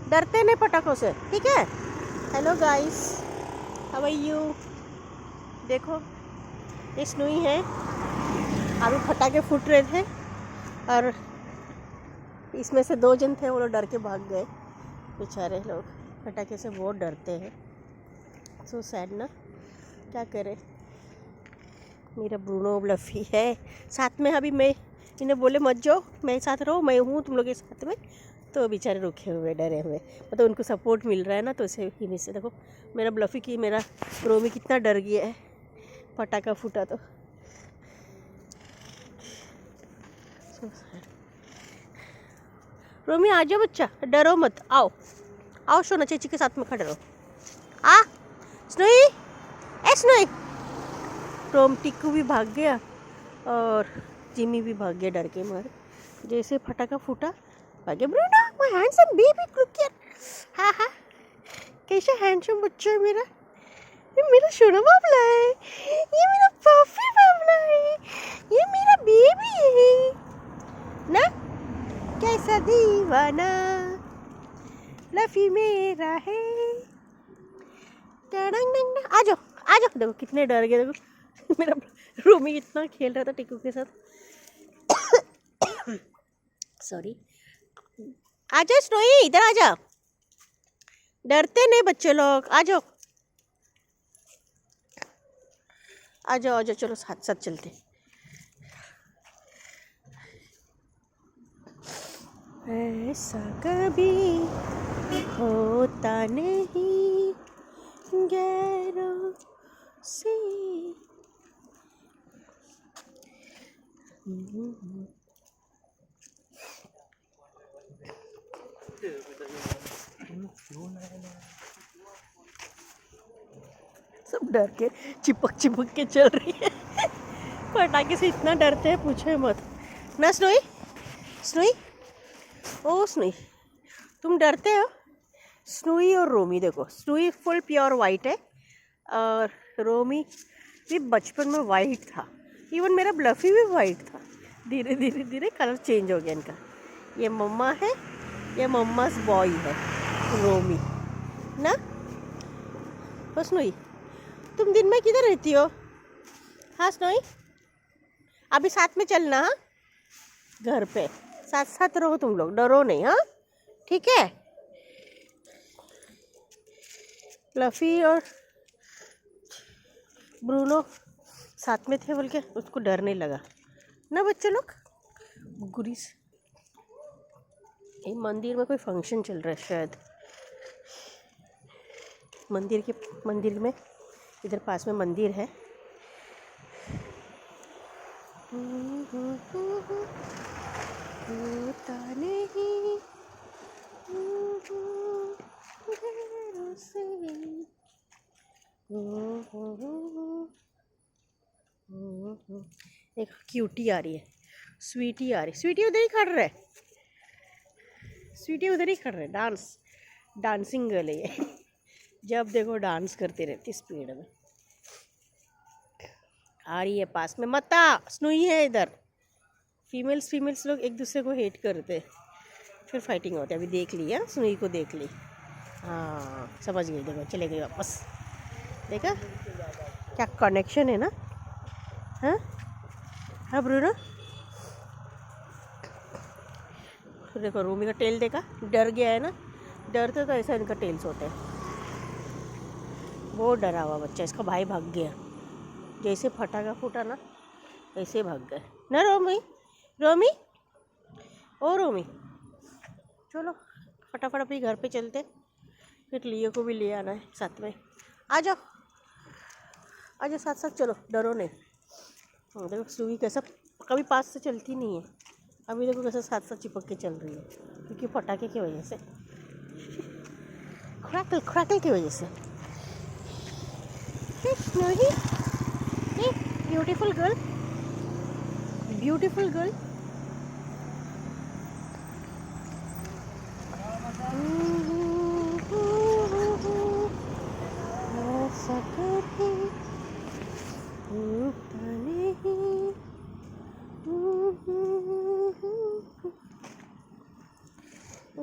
डरते नहीं पटाखों से, ठीक है। Hello guys, how are you. देखो ये स्नोई है, अभी पटाखे फूट रहे थे और इसमें से 2 जन थे, वो लोग डर के भाग गए। बेचारे लोग पटाखे से बहुत डरते हैं। सो सैड ना, क्या करें। मेरा ब्रूनो ब्लफी है साथ में। अभी मैं इन्हें बोले मत जाओ, मैं साथ रहो, मैं हूँ तुम लोग के साथ में, तो बेचारे रुके हुए डरे हुए। मतलब उनको सपोर्ट मिल रहा है ना, तो इसे इन्हीं से। देखो मेरा ब्लफी की मेरा रोमी कितना डर गया है पटाखा फूटा तो। रोमी आ जाओ बच्चा, डरो मत, आओ आओ सोना चेची के साथ में खड़े रहो। आ स्नोई, ए स्नोई। रोम टिक्कू भी भाग गया और जिमी भी भाग गया डर के मारे। जैसे फटाका फूटा भागे। Bruno my handsome baby, look here. हाँ हाँ, कैसा हैंडसम बच्चा है मेरा। ये मेरा सोना बाबला है, ये मेरा पफी बाबला है, ये मेरा बेबी है ना। कैसा दीवाना लफी मेरा है। आ जाओ आ जाओ। देखो कितने डर गए, देखो मेरा रोमी इतना खेल रहा था टिक्कू के साथ। सॉरी। आ जाओ स्नोई, इधर आ जाओ। डरते नहीं बच्चे लोग, आ जाओ आ जाओ आ जाओ, चलो साथ साथ चलते। ऐसा कभी होता नहीं गैरों से। सब डर के चिपक के चल रही है। पटाखे से इतना डरते हैं पूछे मत ना। स्नोई स्नोई, ओ स्नोई, तुम डरते हो। स्नोई और रोमी देखो, स्नोई फुल प्योर वाइट है और रोमी भी बचपन में वाइट था। इवन मेरा ब्लफी भी वाइट था। धीरे धीरे धीरे कलर चेंज हो गया इनका। ये मम्मा है, ये मम्मास बॉय है रोमी ना। बस स्नोई, तुम दिन में किधर रहती हो। हाँ स्नोई, अभी साथ में चलना। हाँ, घर पे साथ साथ रहो तुम लोग, डरो नहीं। हाँ ठीक है। फ्लफी और ब्रूनो साथ में थे बोल के उसको डर नहीं लगा ना बच्चे लोग। गुरीस, ये मंदिर में कोई फंक्शन चल रहा है शायद। मंदिर में इधर पास में मंदिर है। होता नहीं घरों से। एक क्यूटी आ रही है, स्वीटी आ रही। स्वीटी उधर ही खड़ रहे, स्वीटी उधर ही खड़ रहे। डांसिंग गर्ल है ये। जब देखो डांस करती रहती स्पीड में। आ रही है पास में, मता स्नोई है इधर। फीमेल्स लोग एक दूसरे को हेट करते, फिर फाइटिंग होती है। अभी देख ली है, स्नोई को देख ली। हाँ समझ गई, देखो चले गई वापस। देखा क्या कनेक्शन है ना। हाँ हाँ ब्रूनो, देखो रोमी का टेल देखा, डर गया है ना। डरते तो ऐसा इनका टेल्स होता है। बहुत डरा हुआ बच्चा, इसका भाई भाग गया। जैसे फटाका फूटा ना ऐसे भाग गए ना। रोमी रोमी, ओ रोमी, चलो फटाफट अपनी घर पे चलते, फिर लियो को भी ले आना है साथ में। आ जाओ आ जाओ, साथ साथ चलो, डरो नहीं। देखो सुई कैसा कभी पास से चलती नहीं है, अभी देखो कैसे साथ साथ चिपक के चल रही है, क्योंकि पटाखे की वजह से, क्रैकल की वजह से। Beautiful girl, beautiful girl.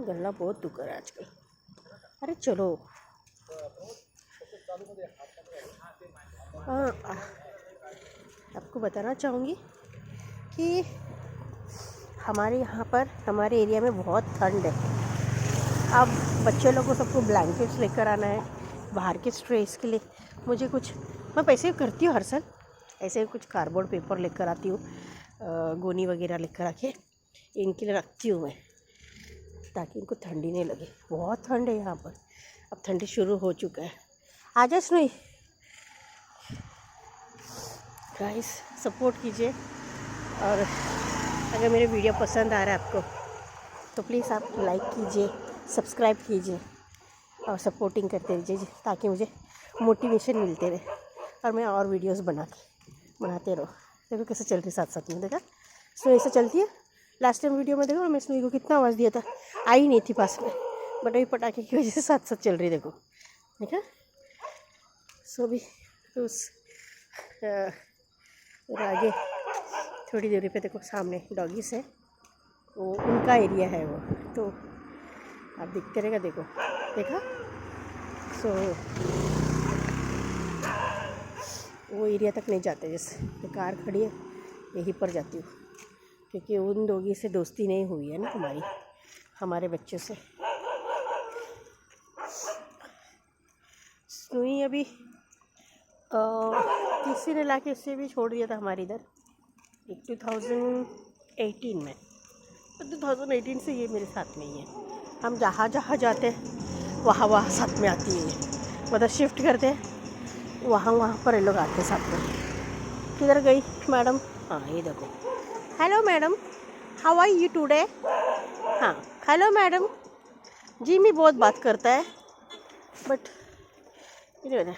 गला बहुत दुख रहा है आजकल। अरे चलो। आपको बताना चाहूँगी कि हमारे यहाँ पर हमारे एरिया में बहुत ठंड है। अब बच्चे लोगों को सबको ब्लैंकेट्स लेकर आना है बाहर के स्ट्रेस के लिए। मुझे कुछ, मैं पैसे करती हूँ हर साल ऐसे कुछ कार्डबोर्ड पेपर लेकर आती हूँ, गोनी वगैरह लेकर आके इनके लिए रखती हूँ मैं, ताकि इनको ठंडी नहीं लगे। बहुत ठंड है यहाँ पर, अब ठंडी शुरू हो चुका है। आ जा स्नोई। गाइस सपोर्ट कीजिए, और अगर मेरे वीडियो पसंद आ रहा है आपको तो प्लीज़ आप लाइक कीजिए, सब्सक्राइब कीजिए और सपोर्टिंग करते रहिए, ताकि मुझे मोटिवेशन मिलते रहे और मैं और वीडियोस बनाते रहो। देखो कैसे चल रही साथ साथ में, देखा स्नोई से चलती है। लास्ट टाइम वीडियो में देखो मैं स्नोई को कितना आवाज़ दिया था, आई नहीं थी पास में, बट अभी पटाखे की वजह से साथ साथ चल रही, देखो देखा। सो भी उस और आगे थोड़ी दूरी पे देखो सामने डॉगीज है, वो उनका एरिया है वो, तो आप दिखते रहेगा, देखो देखा। सो वो एरिया तक नहीं जाते, जैसे तो कार खड़ी है यहीं पर जाती हूँ, क्योंकि उन डॉगी से दोस्ती नहीं हुई है ना हमारी, हमारे बच्चों से। स्नोई अभी किसी ने लाके इससे भी छोड़ दिया था हमारे इधर 2018 में, तो 2018 से ये मेरे साथ में ही है। हम जहाँ जहाँ जाते हैं वहाँ साथ में आती है, मतलब शिफ्ट करते हैं वहाँ पर ये लोग आते हैं साथ में। किधर गई मैडम? हाँ ये देखो, hello madam, how are you today? हाँ हेलो मैडम। जिमी बहुत बात करता है, बट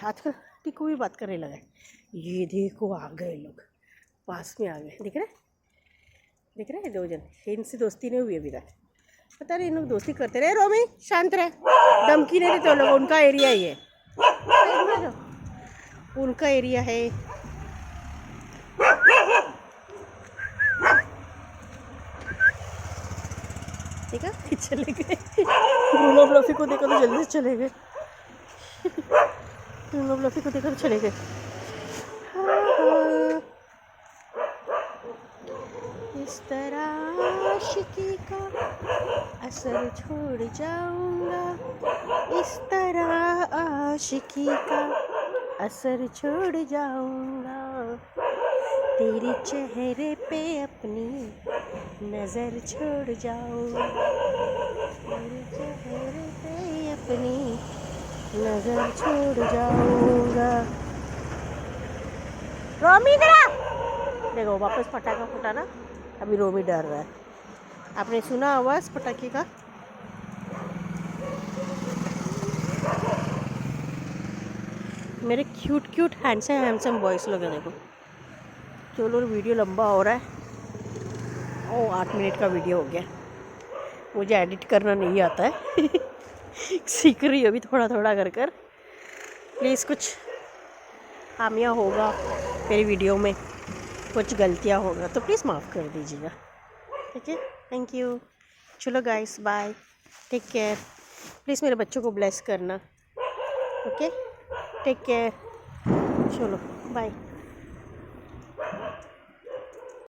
आजकल टिकू भी बात करने लगा है। ये देखो आ गए लोग, पास में आ गए, दिख रहे हैं दो जन, इनसे दोस्ती नहीं हुई अभी तक, पता नहीं इन लोग दोस्ती करते रहे। रोमी शांत रहे, धमकी नहीं देते लोग, उनका एरिया ही है, उनका एरिया है। ठीक है चले गए, ब्रूनो ब्लफी को देखा तो जल्दी से चले गए, ब्रूनो ब्लफी को देखा तो चले गए। इस तरह आशिकी का असर छोड़ जाऊंगा, इस तरह आशिकी का असर छोड़ जाऊंगा, तेरे चेहरे पे अपनी नज़र छोड़ जाऊंगा, तेरे चेहरे पे अपनी नज़र छोड़ जाऊंगा। रोमी देखो वापस पटाखा फूटा ना, अभी रोमी डर रहा है। आपने सुना आवाज़ पटाखे का? मेरे क्यूट हैंडसम बॉयज़ लोग हैं, देखो। चलो वीडियो लंबा हो रहा है, 8 मिनट का वीडियो हो गया। मुझे एडिट करना नहीं आता है सीख रही हूँ अभी थोड़ा थोड़ा कर। प्लीज़ कुछ खामियां होगा मेरी वीडियो में, कुछ गलतियां होगा तो प्लीज़ माफ़ कर दीजिएगा, ठीक है? Thank you. चलो guys bye, take care. Please मेरे बच्चों को ब्लेस करना, ओके? Take care. चलो बाय।